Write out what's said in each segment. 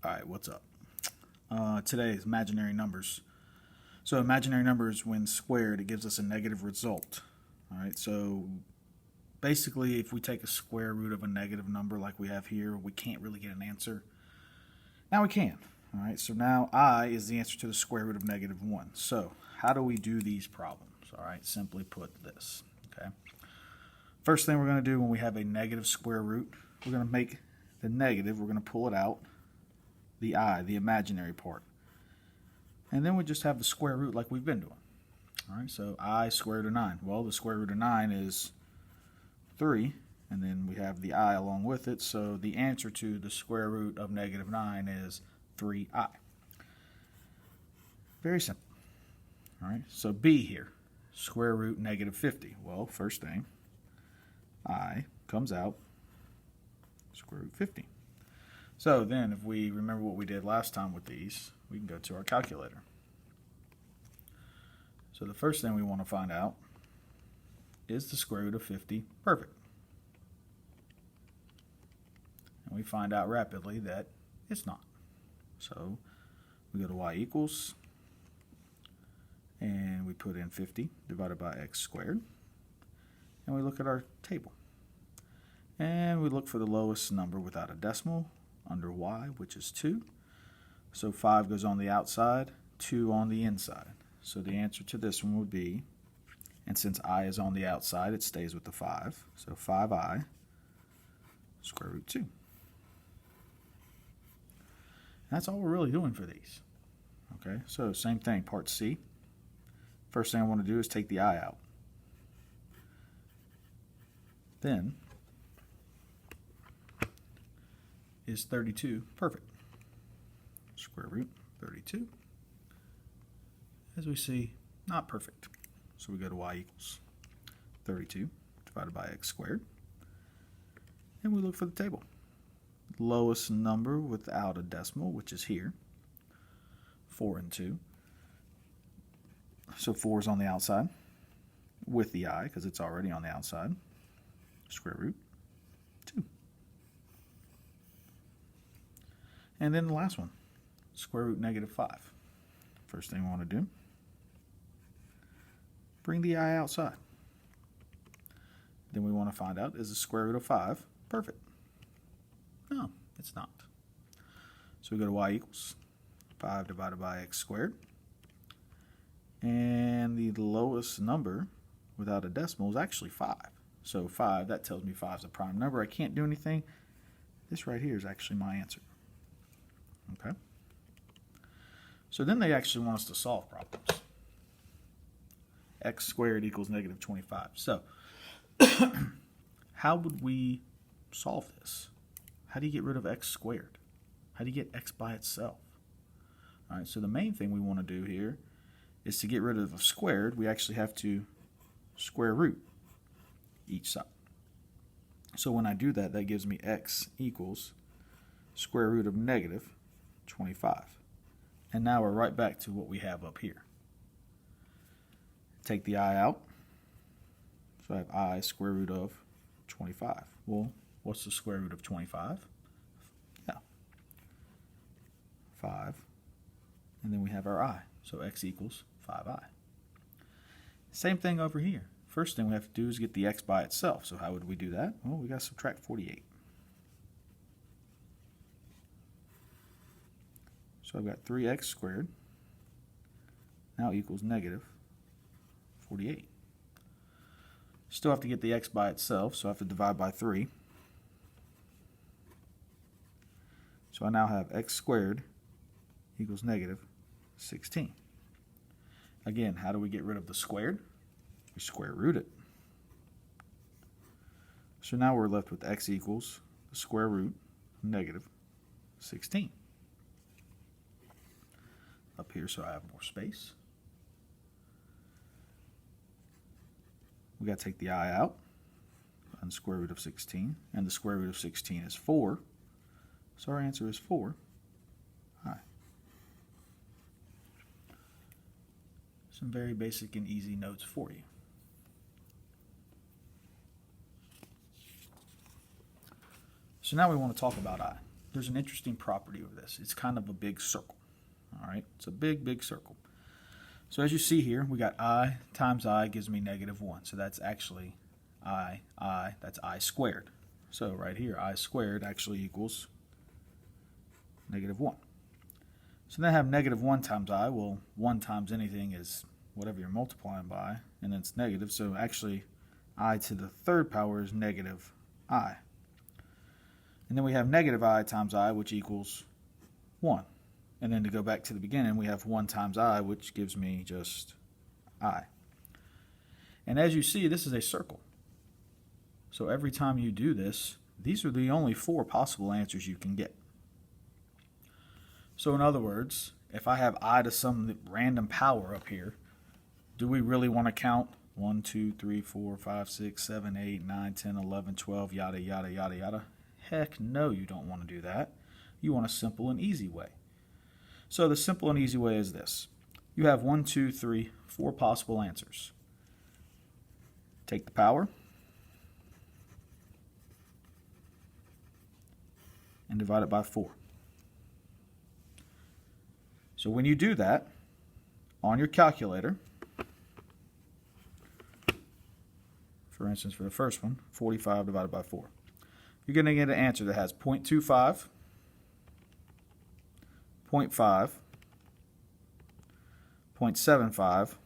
Alright, what's up? Today is imaginary numbers. So imaginary numbers, when squared, it gives us a negative result. Alright, so basically if we take a square root of a negative number like we have here, we can't really get an answer. Now we can. Alright, so now I is the answer to the square root of negative 1. So how do we do these problems? Alright, simply put this. Okay. First thing we're going to do when we have a negative square root, we're going to make the negative, we're going to pull it out, the I, the imaginary part. And then we just have the square root like we've been doing. Alright, so I square root of 9. Well, the square root of 9 is 3, and then we have the I along with it, so the answer to the square root of negative 9 is 3I. Very simple. Alright, so B here, square root negative 50. Well, first thing, I comes out, square root 50. So then, if we remember what we did last time with these, we can go to our calculator. So the first thing we want to find out is the square root of 50 perfect. And we find out rapidly that it's not. So we go to y equals, and we put in 50 divided by x squared, and we look at our table. And we look for the lowest number without a decimal, under y, which is 2. So 5 goes on the outside, 2 on the inside. So the answer to this one would be, and since I is on the outside, it stays with the 5. So 5I square root 2. And that's all we're really doing for these. Okay, so same thing, part C. First thing I want to do is take the I out. Then is 32 perfect? Square root 32. As we see, not perfect. So we go to y equals 32 divided by x squared. And we look for the table. Lowest number without a decimal, which is here, 4 and 2. So 4 is on the outside with the I, because it's already on the outside. Square root 2. And then the last one, square root negative 5. First thing we want to do, bring the I outside. Then we want to find out, is the square root of 5 perfect? No, it's not. So we go to y equals 5 divided by x squared. And the lowest number without a decimal is actually 5. So 5, that tells me 5 is a prime number. I can't do anything. This right here is actually my answer. Okay. So then they actually want us to solve problems. X squared equals negative 25. So how would we solve this? How do you get rid of x squared? How do you get x by itself? All right, so the main thing we want to do here is to get rid of a squared, we actually have to square root each side. So when I do that, that gives me x equals square root of negative 25. And now we're right back to what we have up here. Take the I out. So I have I square root of 25. Well, what's the square root of 25? Yeah, 5. And then we have our I. So x equals 5I. Same thing over here. First thing we have to do is get the x by itself. So how would we do that? Well, we got to subtract 48. So I've got 3x squared now equals negative 48. Still have to get the x by itself, so I have to divide by 3. So I now have x squared equals negative 16. Again, how do we get rid of the squared? We square root it. So now we're left with x equals the square root of negative 16. Up here so I have more space. We got to take the I out, and square root of 16, and the square root of 16 is 4, so our answer is 4I. Some very basic and easy notes for you. So now we want to talk about I. there's an interesting property of this. It's kind of a big circle. All right, it's a big, big circle. So as you see here, we got I times I gives me -1. So that's actually that's I squared. So right here, I squared actually equals -1. So then I have -1 times I. Well, 1 times anything is whatever you're multiplying by, and it's negative. So actually, I to the third power is -I. And then we have -I times I, which equals 1. And then to go back to the beginning, we have 1 times I, which gives me just I. And as you see, this is a circle. So every time you do this, these are the only 4 possible answers you can get. So in other words, if I have I to some random power up here, do we really want to count 1, 2, 3, 4, 5, 6, 7, 8, 9, 10, 11, 12, yada, yada, yada, yada? Heck no, you don't want to do that. You want a simple and easy way. So the simple and easy way is this. You have 1, 2, 3, 4 possible answers. Take the power and divide it by 4. So when you do that, on your calculator, for instance, for the first one, 45 divided by 4, you're going to get an answer that has 0.25, 0.5, 0.75,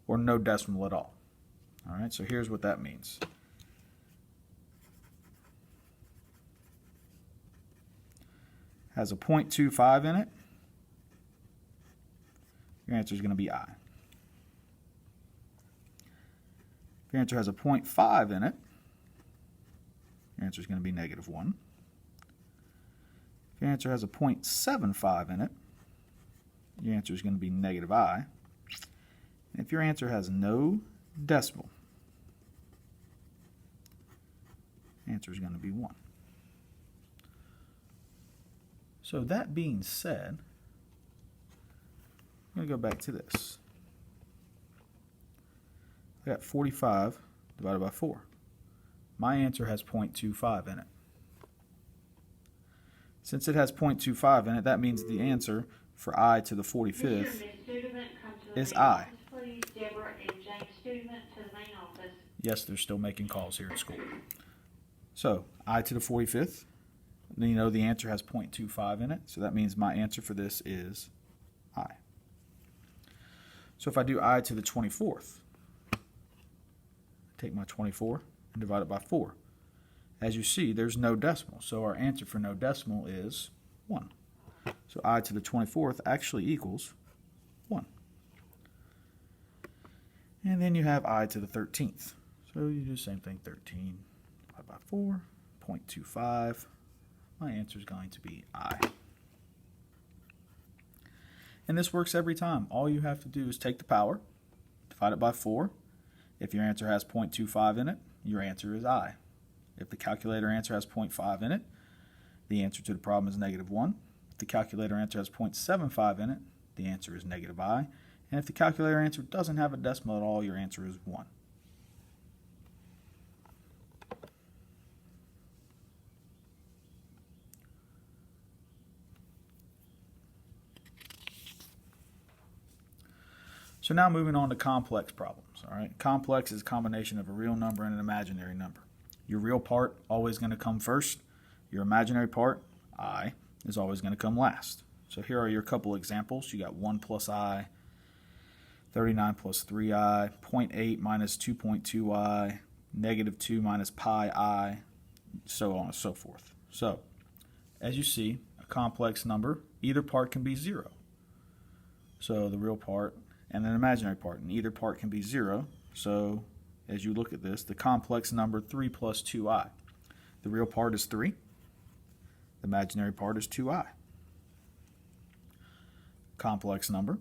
or no decimal at all. All right, so here's what that means. Has a 0.25 in it, your answer is going to be I. If your answer has a 0.5 in it, your answer is going to be -1. If your answer has a 0.75 in it, your answer is going to be -I. And if your answer has no decimal, the answer is going to be 1. So that being said, I'm going to go back to this. I got 45 divided by 4. My answer has 0.25 in it. Since it has 0.25 in it, that means the answer for I to the 45th is I. Yes, they're still making calls here at school. So I to the 45th, you know the answer has 0.25 in it, so that means my answer for this is I. So if I do I to the 24th, take my 24 and divide it by 4. As you see, there's no decimal, so our answer for no decimal is 1. So I to the 24th actually equals 1. And then you have I to the 13th. So you do the same thing, 13 divided by 4, 0.25. My answer is going to be I. And this works every time. All you have to do is take the power, divide it by 4. If your answer has 0.25 in it, your answer is I. If the calculator answer has 0.5 in it, the answer to the problem is -1. If the calculator answer has 0.75 in it, the answer is -I. And if the calculator answer doesn't have a decimal at all, your answer is 1. So now moving on to complex problems. All right, complex is a combination of a real number and an imaginary number. Your real part always going to come first. Your imaginary part, I, is always going to come last. So here are your couple examples. You got 1 plus I, 39 plus 3I, 0.8 minus 2.2I, -2 minus pi I, so on and so forth. So as you see, a complex number, either part can be 0. So the real part and an imaginary part, and either part can be 0. So as you look at this, the complex number 3 plus 2i. The real part is 3. The imaginary part is 2i. Complex number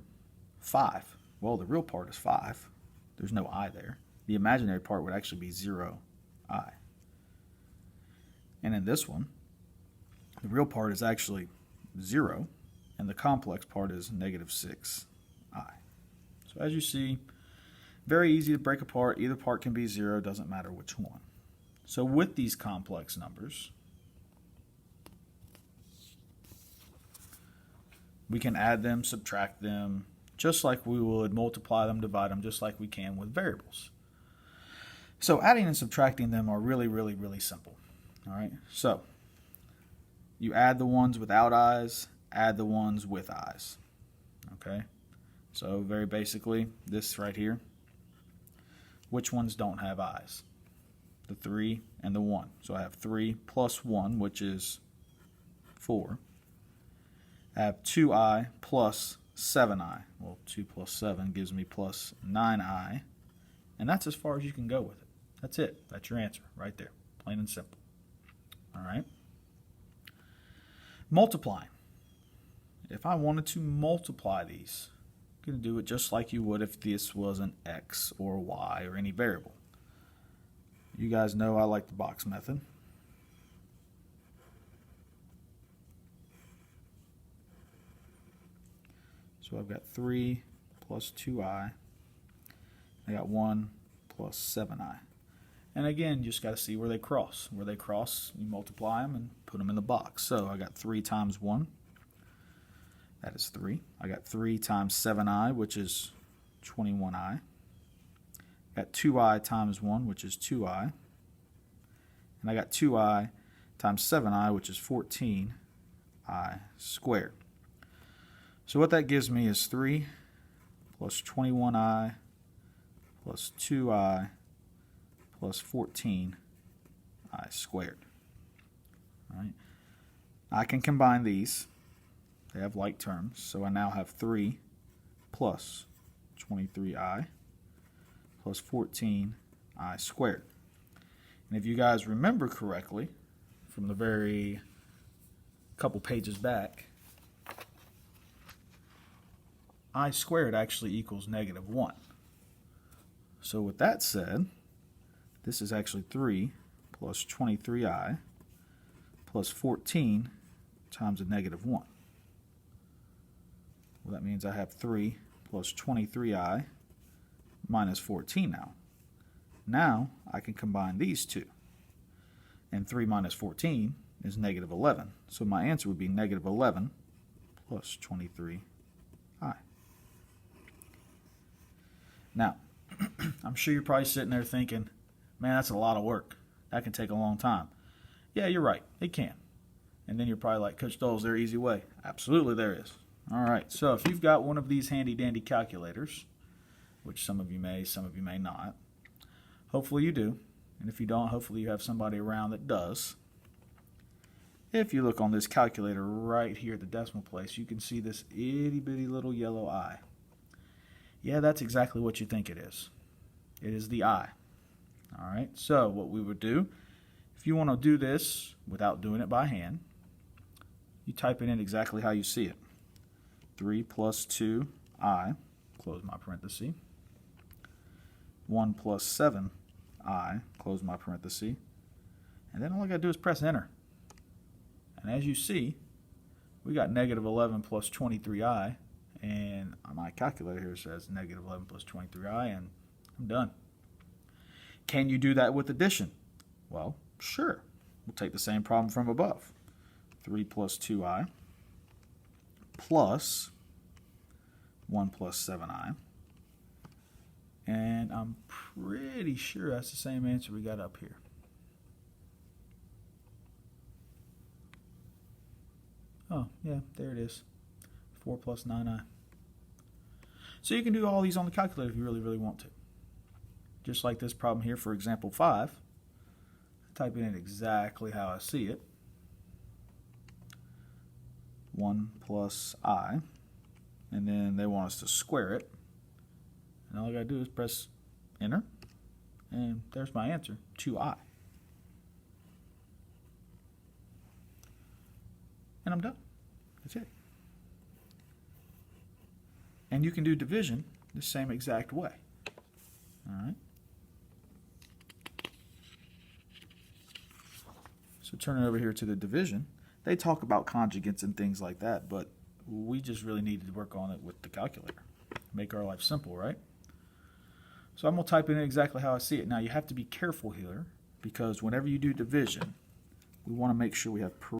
5. Well, the real part is 5. There's no I there. The imaginary part would actually be 0i. And in this one, the real part is actually 0, and the complex part is -6i. So as you see, very easy to break apart. Either part can be 0, doesn't matter which one. So with these complex numbers, We can add them, subtract them, just like we would multiply them, divide them, just like we can with variables. So adding and subtracting them are really, really, really simple. All right, so you add the ones without eyes, add the ones with eyes. Okay, so very basically, this right here, which ones don't have eyes? The 3 and the 1. So I have 3 plus 1, which is 4. I have 2i plus 7i. Well, 2 plus 7 gives me plus 9i. And that's as far as you can go with it. That's it. That's your answer right there. Plain and simple. All right. Multiplying. If I wanted to multiply these, I'm going to do it just like you would if this was an x or y or any variable. You guys know I like the box method. So I've got 3 plus 2i. I got 1 plus 7i. And again, you just got to see where they cross. Where they cross, you multiply them and put them in the box. So I got 3 times 1. That is 3. I got 3 times 7i, which is 21i. I got 2i times 1, which is 2i. And I got 2i times 7i, which is 14i squared. So what that gives me is 3 plus 21i plus 2i plus 14i squared. All right. I can combine these. They have like terms, so I now have 3 plus 23i plus 14i squared. And if you guys remember correctly from the very couple pages back, I squared actually equals -1. So with that said, this is actually 3 plus 23i plus 14 times a -1. Well, that means I have 3 plus 23i minus 14 now. Now I can combine these two. And 3 minus 14 is -11. So my answer would be -11 plus 23i. Now, I'm sure you're probably sitting there thinking, man, that's a lot of work. That can take a long time. Yeah, you're right. It can. And then you're probably like, Coach Dole, is there an easy way? Absolutely there is. All right, so if you've got one of these handy-dandy calculators, which some of you may not, hopefully you do. And if you don't, hopefully you have somebody around that does. If you look on this calculator right here at the decimal place, you can see this itty-bitty little yellow I. Yeah, that's exactly what you think it is. It is the I. All right, so what we would do, if you want to do this without doing it by hand, you type it in exactly how you see it. 3 plus 2i, close my parenthesis. 1 plus 7i, close my parenthesis. And then all I got to do is press enter. And as you see, we got -11 plus 23i. And my calculator here says -11 plus 23i, and I'm done. Can you do that with addition? Well, sure. We'll take the same problem from above. 3 plus 2i plus 1 plus 7i. And I'm pretty sure that's the same answer we got up here. Oh, yeah, there it is. 4 plus 9i. So you can do all these on the calculator if you really, really want to. Just like this problem here for example 5. I type it in exactly how I see it. 1 plus I. And then they want us to square it. And all I got to do is press enter. And there's my answer, 2i. And I'm done. That's it. And you can do division the same exact way. All right. So turning over here to the division, they talk about conjugates and things like that, but we just really need to work on it with the calculator. Make our life simple, right? So I'm going to type it in exactly how I see it. Now you have to be careful here because whenever you do division, we want to make sure we have